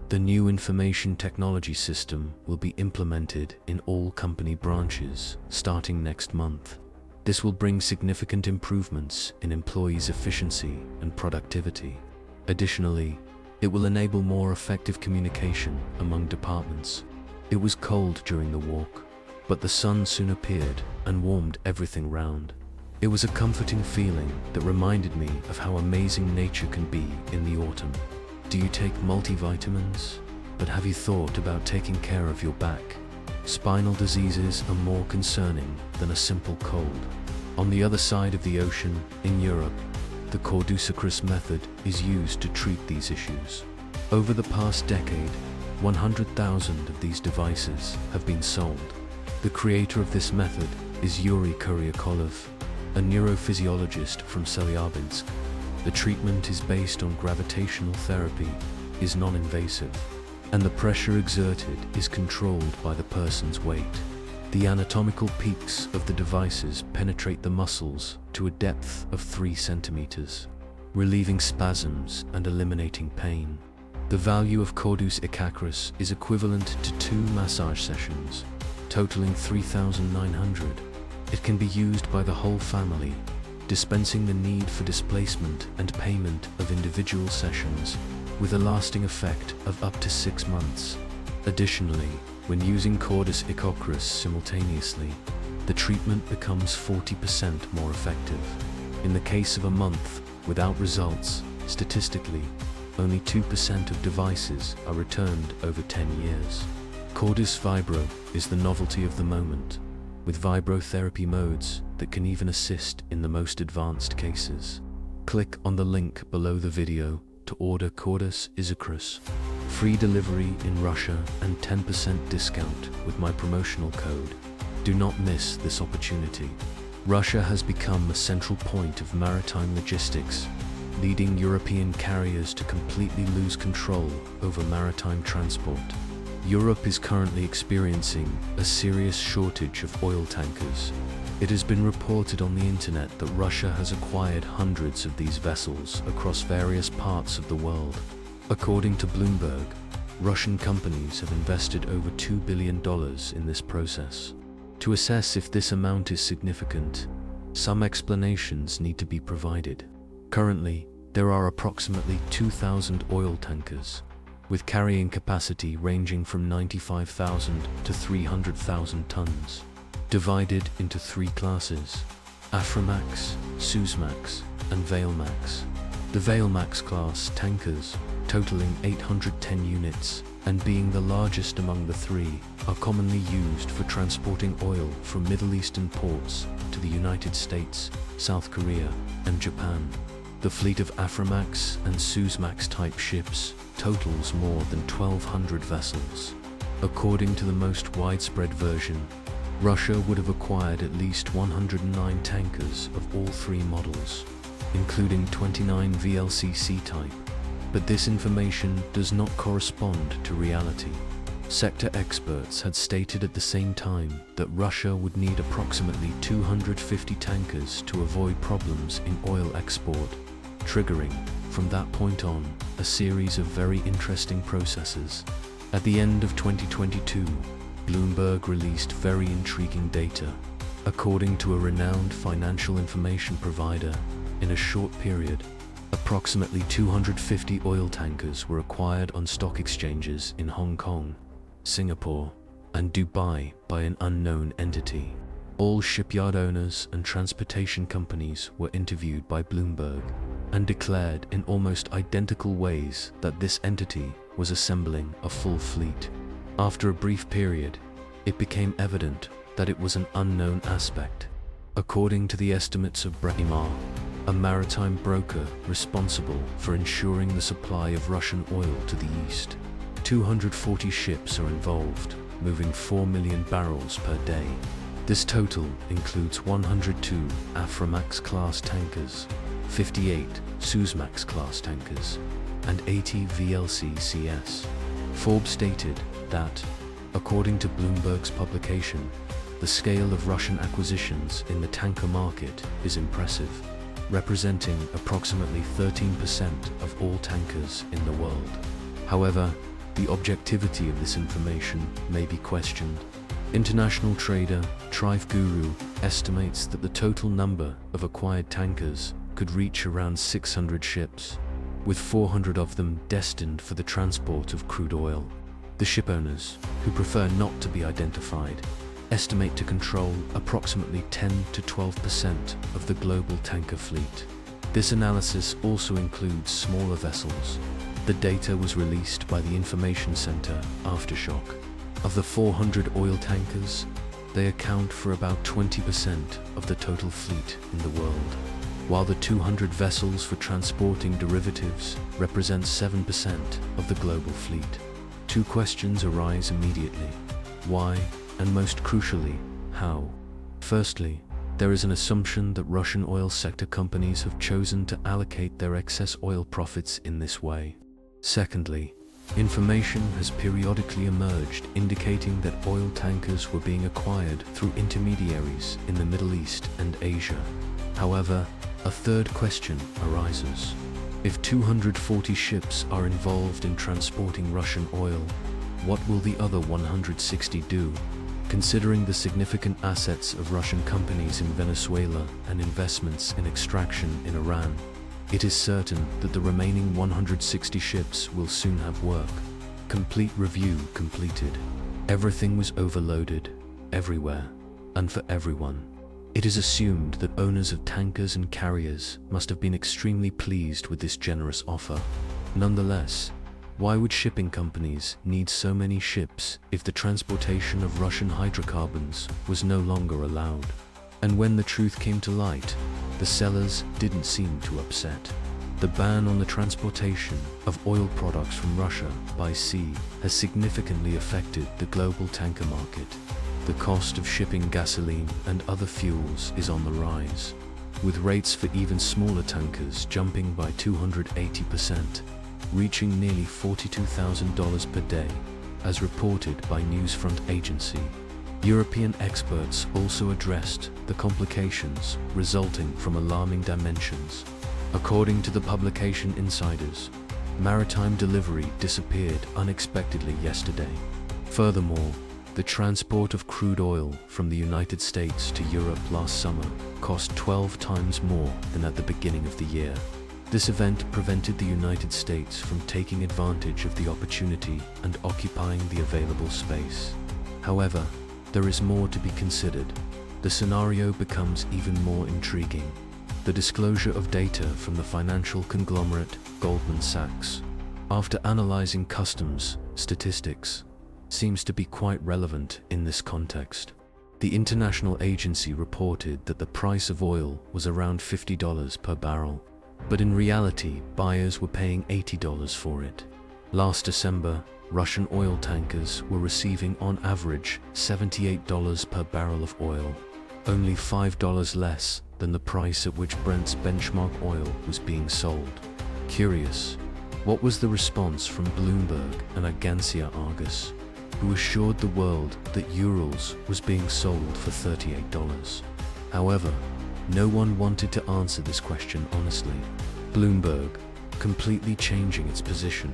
The new information technology system will be implemented in all company branches starting next month. This will bring significant improvements in employees' efficiency and productivity. Additionally, it will enable more effective communication among departments. It was cold during the walk, but the sun soon appeared and warmed everything round. It was a comforting feeling that reminded me of how amazing nature can be in the autumn. Do you take multivitamins? But have you thought about taking care of your back? Spinal diseases are more concerning than a simple cold. On the other side of the ocean, in Europe, the Cordyceps method is used to treat these issues. Over the past decade, 100,000 of these devices have been sold. The creator of this method is Yuri Kuryakolov, a neurophysiologist from Chelyabinsk. The treatment is based on gravitational therapy, is non-invasive, and the pressure exerted is controlled by the person's weight. The anatomical peaks of the devices penetrate the muscles to a depth of 3 centimeters, relieving spasms and eliminating pain. The value of Cordyceps is equivalent to 2 massage sessions, totaling 3,900. It can be used by the whole family, dispensing the need for displacement and payment of individual sessions with a lasting effect of up to 6 months. Additionally, when using Cordyceps simultaneously, the treatment becomes 40% more effective. In the case of a month without results, statistically, only 2% of devices are returned over 10 years. Cordis Vibro is the novelty of the moment, with vibrotherapy modes that can even assist in the most advanced cases. Click on the link below the video to order Cordyceps. Free delivery in Russia and 10% discount with my promotional code. Do not miss this opportunity. Russia has become a central point of maritime logistics, leading European carriers to completely lose control over maritime transport. Europe is currently experiencing a serious shortage of oil tankers. It has been reported on the internet that Russia has acquired hundreds of these vessels across various parts of the world. According to Bloomberg, Russian companies have invested over $2 billion in this process. To assess if this amount is significant, some explanations need to be provided. Currently, there are approximately 2,000 oil tankers, with carrying capacity ranging from 95,000 to 300,000 tons, divided into 3 classes: Aframax, Suezmax, and Valemax. The Valemax class tankers, totaling 810 units and being the largest among the 3, are commonly used for transporting oil from Middle Eastern ports to the United States, South Korea, and Japan. The fleet of Aframax and Suezmax type ships totals more than 1,200 vessels. According to the most widespread version, Russia would have acquired at least 109 tankers of all 3 models, including 29 VLCC type. But this information does not correspond to reality. Sector experts had stated at the same time that Russia would need approximately 250 tankers to avoid problems in oil export, triggering, from that point on, a series of very interesting processes. At the end of 2022, Bloomberg released very intriguing data. According to a renowned financial information provider, in a short period, approximately 250 oil tankers were acquired on stock exchanges in Hong Kong, Singapore, and Dubai by an unknown entity. All shipyard owners and transportation companies were interviewed by Bloomberg and declared in almost identical ways that this entity was assembling a full fleet. After a brief period, it became evident that it was an unknown aspect. According to the estimates of Braemar, a maritime broker responsible for ensuring the supply of Russian oil to the east, 240 ships are involved, moving 4 million barrels per day. This total includes 102 Aframax-class tankers, 58 Suezmax-class tankers, and 80 VLCCs. Forbes stated that, according to Bloomberg's publication, the scale of Russian acquisitions in the tanker market is impressive, representing approximately 13% of all tankers in the world. However, the objectivity of this information may be questioned. International trader Trife Guru estimates that the total number of acquired tankers could reach around 600 ships, with 400 of them destined for the transport of crude oil. The shipowners, who prefer not to be identified, estimate to control approximately 10 to 12% of the global tanker fleet. This analysis also includes smaller vessels. The data was released by the information center Aftershock. Of the 400 oil tankers, they account for about 20% of the total fleet in the world, while the 200 vessels for transporting derivatives represent 7% of the global fleet. Two questions arise immediately: why, and most crucially, how? Firstly, there is an assumption that Russian oil sector companies have chosen to allocate their excess oil profits in this way. Secondly, information has periodically emerged indicating that oil tankers were being acquired through intermediaries in the Middle East and Asia. However, a third question arises. If 240 ships are involved in transporting Russian oil, what will the other 160 do? Considering the significant assets of Russian companies in Venezuela and investments in extraction in Iran, it is certain that the remaining 160 ships will soon have work. Complete review completed. Everything was overloaded, everywhere, and for everyone. It is assumed that owners of tankers and carriers must have been extremely pleased with this generous offer. Nonetheless, why would shipping companies need so many ships if the transportation of Russian hydrocarbons was no longer allowed? And when the truth came to light, the sellers didn't seem too upset. The ban on the transportation of oil products from Russia by sea has significantly affected the global tanker market. The cost of shipping gasoline and other fuels is on the rise, with rates for even smaller tankers jumping by 280%, reaching nearly $42,000 per day, as reported by Newsfront agency. European experts also addressed the complications resulting from alarming dimensions. According to the publication Insiders, maritime delivery disappeared unexpectedly yesterday. Furthermore, the transport of crude oil from the United States to Europe last summer cost 12 times more than at the beginning of the year. This event prevented the United States from taking advantage of the opportunity and occupying the available space. However, there is more to be considered. The scenario becomes even more intriguing. The disclosure of data from the financial conglomerate Goldman Sachs, after analyzing customs statistics, seems to be quite relevant in this context. The international agency reported that the price of oil was around $50 per barrel, but in reality, buyers were paying $80 for it. Last December, Russian oil tankers were receiving on average $78 per barrel of oil, only $5 less than the price at which Brent's benchmark oil was being sold. Curious, what was the response from Bloomberg and Agencia Argus, who assured the world that Urals was being sold for $38? However, no one wanted to answer this question honestly. Bloomberg, completely changing its position,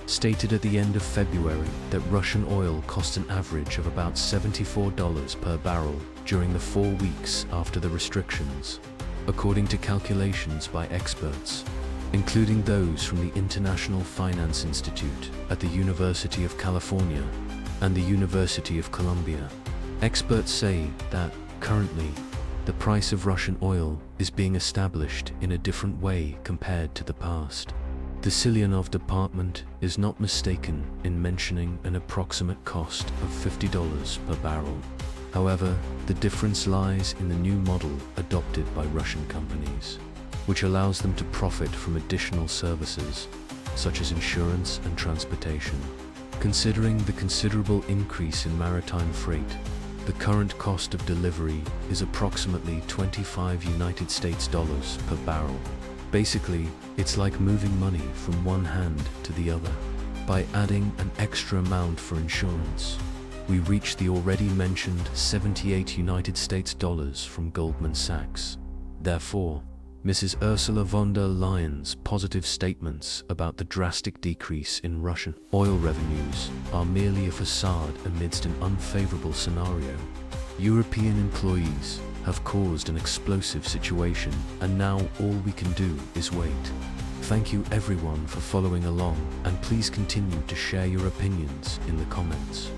stated at the end of February that Russian oil cost an average of about $74 per barrel during the 4 weeks after the restrictions, according to calculations by experts, including those from the International Finance Institute at the University of California and the University of Columbia. Experts say that, currently, the price of Russian oil is being established in a different way compared to the past. The Silyanov department is not mistaken in mentioning an approximate cost of $50 per barrel. However, the difference lies in the new model adopted by Russian companies, which allows them to profit from additional services, such as insurance and transportation. Considering the considerable increase in maritime freight, the current cost of delivery is approximately $25 per barrel. Basically, it's like moving money from one hand to the other. By adding an extra amount for insurance, we reach the already mentioned $78 from Goldman Sachs. Therefore, Mrs. Ursula von der Leyen's positive statements about the drastic decrease in Russian oil revenues are merely a facade amidst an unfavorable scenario. European employees have caused an explosive situation, and now all we can do is wait. Thank you everyone for following along, and please continue to share your opinions in the comments.